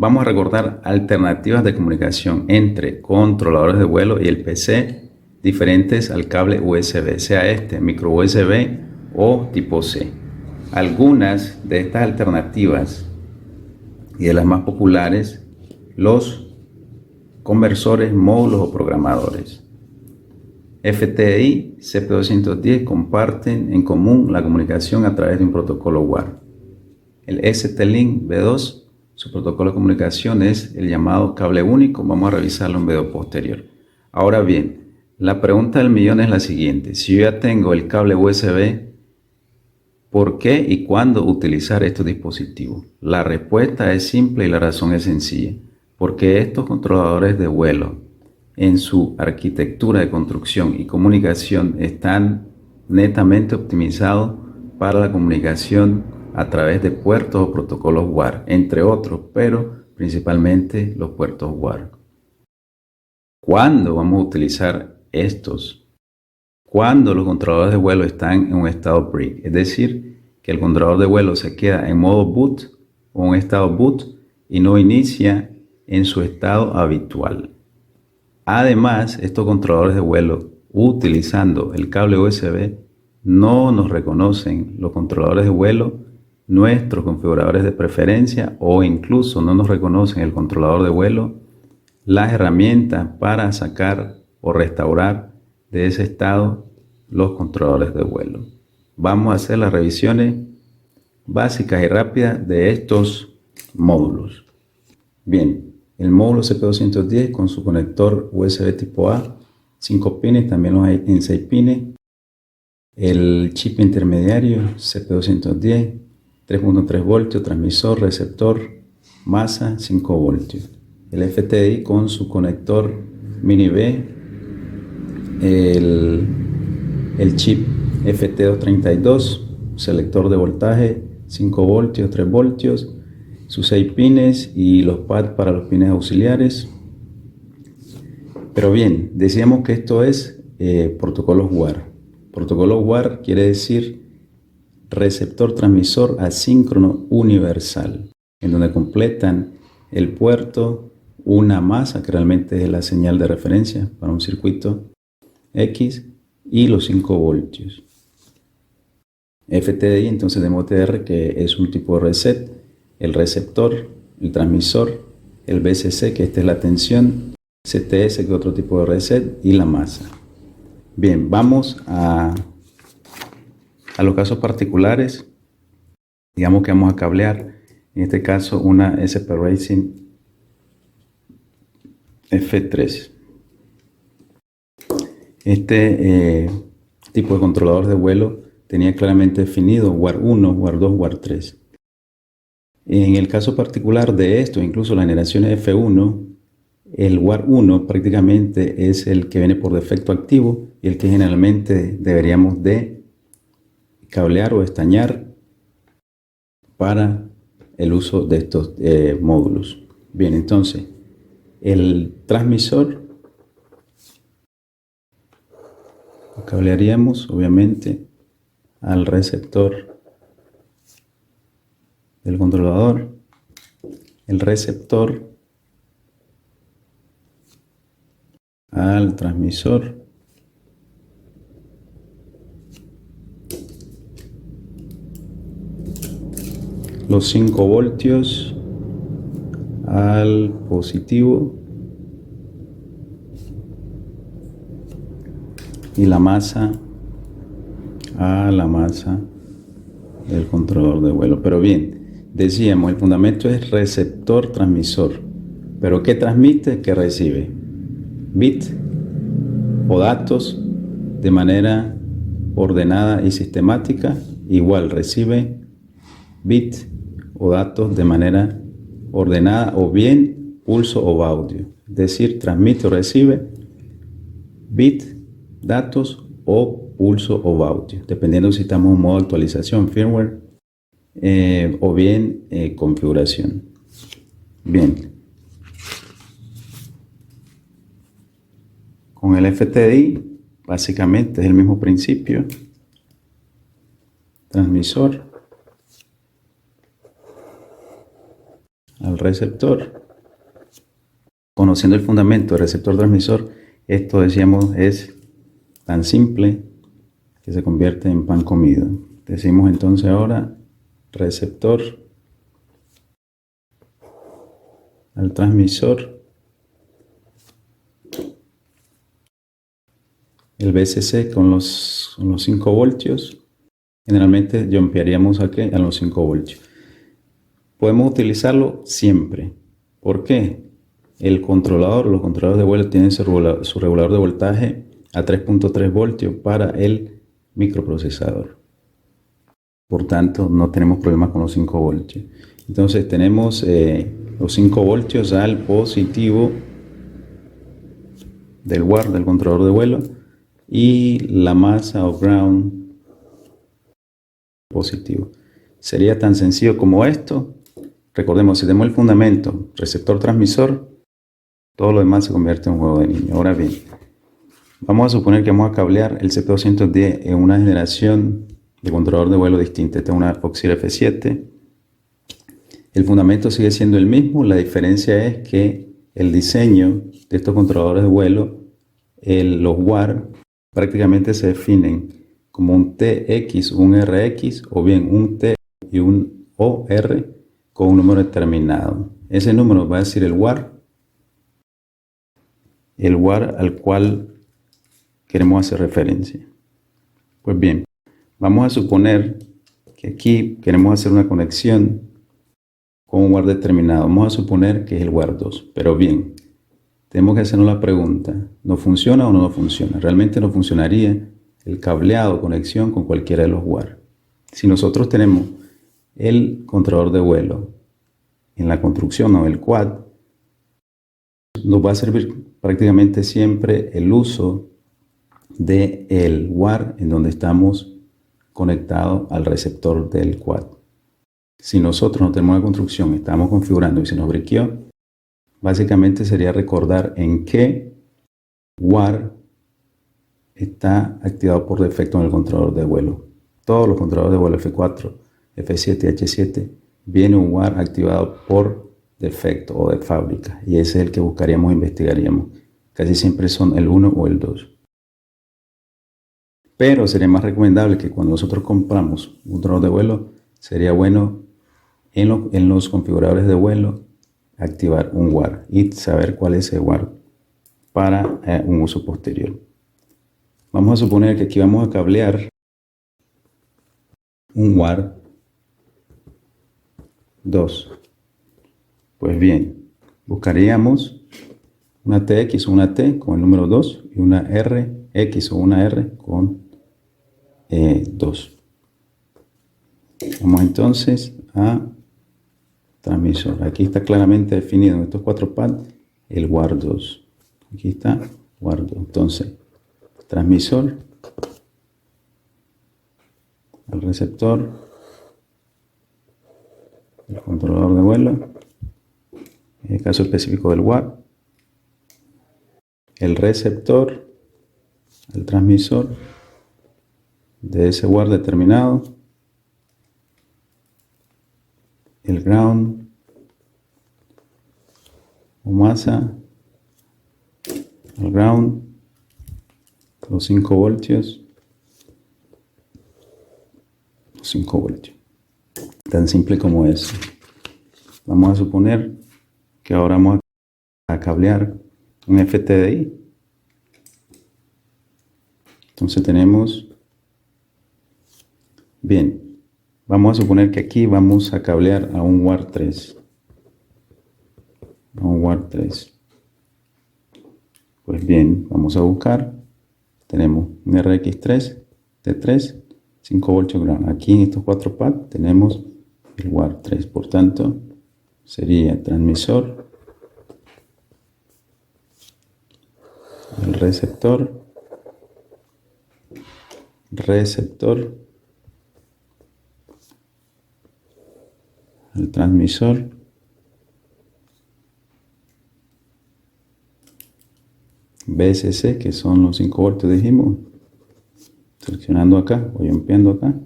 Vamos a recordar alternativas de comunicación entre controladores de vuelo y el PC diferentes al cable USB, sea este micro USB o tipo C. Algunas de estas alternativas y de las más populares, los conversores, módulos o programadores. FTDI, CP210 comparten en común la comunicación a través de un protocolo WAR. El ST-Link V2, su protocolo de comunicación es el llamado cable único. Vamos a revisarlo en un video posterior. Ahora bien, la pregunta del millón es la siguiente: si yo ya tengo el cable USB, ¿por qué y cuándo utilizar estos dispositivos? La respuesta es simple y la razón es sencilla. Porque estos controladores de vuelo, en su arquitectura de construcción y comunicación, están netamente optimizados para la comunicación a través de puertos o protocolos WAR, entre otros, pero principalmente los puertos WAR. ¿Cuándo vamos a utilizar estos? Cuando los controladores de vuelo están en un estado break, es decir, que el controlador de vuelo se queda en modo boot o en estado boot y no inicia en su estado habitual. Además, estos controladores de vuelo, utilizando el cable USB, no nos reconocen los controladores de vuelo, nuestros configuradores de preferencia, o incluso no nos reconocen el controlador de vuelo las herramientas para sacar o restaurar de ese estado los controladores de vuelo. Vamos a hacer las revisiones básicas y rápidas de estos módulos. Bien, el módulo CP210 con su conector USB tipo A, 5 pines, también los hay en 6 pines. El chip intermediario CP210, 3.3 voltios, transmisor, receptor, masa, 5 voltios. El FTDI con su conector mini B, el chip FT232, selector de voltaje, 5 voltios, 3 voltios, sus 6 pines y los pads para los pines auxiliares. Pero bien, decíamos que esto es protocolos WAR. Protocolo WAR quiere decir receptor transmisor asíncrono universal, en donde completan el puerto una masa, que realmente es la señal de referencia para un circuito X, y los 5 voltios. FTDI entonces de MOTR, que es un tipo de reset, el receptor, el transmisor, el BCC, que esta es la tensión, CTS, que es otro tipo de reset, y la masa. Bien, vamos a los casos particulares. Digamos que vamos a cablear, en este caso, una SP Racing F3. Este tipo de controlador de vuelo tenía claramente definido WAR 1, WAR 2, WAR 3. En el caso particular de esto, incluso la generación F1, el WAR 1 prácticamente es el que viene por defecto activo y el que generalmente deberíamos de cablear o estañar para el uso de estos módulos. Bien, entonces el transmisor lo cablearíamos obviamente al receptor del controlador, el receptor al transmisor, los 5 voltios al positivo y la masa a la masa del controlador de vuelo. Pero bien, decíamos, el fundamento es receptor transmisor. ¿Pero qué transmite? ¿Qué recibe? Bit o datos de manera ordenada y sistemática. Igual recibe bit o datos de manera ordenada, o bien pulso o audio. Es decir, transmite o recibe bit, datos o pulso o audio, dependiendo si estamos en modo actualización, firmware, o bien configuración. Bien, con el FTDI básicamente es el mismo principio. Transmisor al receptor. Conociendo el fundamento del receptor transmisor, esto decíamos es tan simple que se convierte en pan comido. Decimos entonces ahora receptor al transmisor. El VCC con los 5 voltios. Generalmente jumpearíamos aquí a los 5 voltios. Podemos utilizarlo siempre. ¿Por qué? Los controladores de vuelo tienen su regulador de voltaje a 3.3 voltios para el microprocesador. Por tanto, no tenemos problemas con los 5 voltios. Entonces tenemos los 5 voltios al positivo del WAR, del controlador de vuelo, y la masa o ground positivo. Sería tan sencillo como esto. Recordemos, si tenemos el fundamento, receptor, transmisor, todo lo demás se convierte en un juego de niños. Ahora bien, vamos a suponer que vamos a cablear el CP210 en una generación de controlador de vuelo distinta. Esta es una Auxil F7. El fundamento sigue siendo el mismo. La diferencia es que el diseño de estos controladores de vuelo, los WAR, prácticamente se definen como un TX, un RX, o bien un T y un OR con un número determinado. Ese número va a decir el WAR al cual queremos hacer referencia. Pues bien, vamos a suponer que aquí queremos hacer una conexión con un WAR determinado. Vamos a suponer que es el WAR 2. Pero bien, tenemos que hacernos la pregunta, ¿no funciona o no funciona? Realmente no funcionaría el cableado o conexión con cualquiera de los WAR. Si nosotros tenemos el controlador de vuelo en la construcción o el quad, nos va a servir prácticamente siempre el uso del WAR en donde estamos conectados al receptor del quad. Si nosotros no tenemos la construcción, estamos configurando y se nos briqueó, básicamente sería recordar en qué WAR está activado por defecto en el controlador de vuelo. Todos los controladores de vuelo F4, F7 y H7 viene un WAR activado por defecto o de fábrica, y ese es el que buscaríamos e investigaríamos. Casi siempre son el 1 o el 2. Pero sería más recomendable que cuando nosotros compramos un controlador de vuelo, sería bueno en los configuradores de vuelo activar un WAR y saber cuál es ese WAR para un uso posterior. Vamos a suponer que aquí vamos a cablear un WAR 2. Pues bien, buscaríamos una TX o una T con el número 2 y una RX o una R con 2. Vamos entonces a transmisor. Aquí está claramente definido en estos 4 pads el WAR 2. Aquí está WAR 2. Entonces, transmisor al receptor, el controlador de vuelo, en el caso específico del WAR, el receptor al transmisor de ese WAR determinado, el ground o masa al ground, los 5 voltios, los 5 voltios. Tan simple como eso. Vamos a suponer que ahora vamos a cablear un FTDI. Entonces tenemos, bien, vamos a suponer que aquí vamos a cablear a un WAR 3. A un WAR 3. Pues bien, vamos a buscar. Tenemos un RX3 de 3, 5 voltios ground. Aquí en estos 4 pads tenemos el WAR 3. Por tanto, sería transmisor, el receptor, el transmisor, VSC, que son los 5 voltios, dijimos, seleccionando acá o jumpeando acá,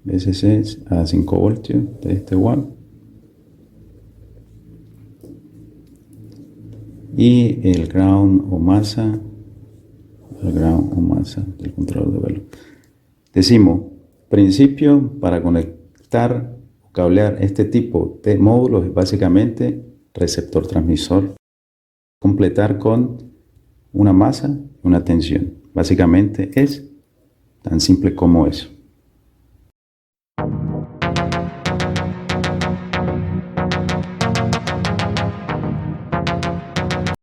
VSC a 5 voltios de este WAR, y el ground o masa del controlador de vuelo. Decimos, principio para conectar o cablear este tipo de módulos es básicamente receptor transmisor, completar con una masa y una tensión. Básicamente es tan simple como eso.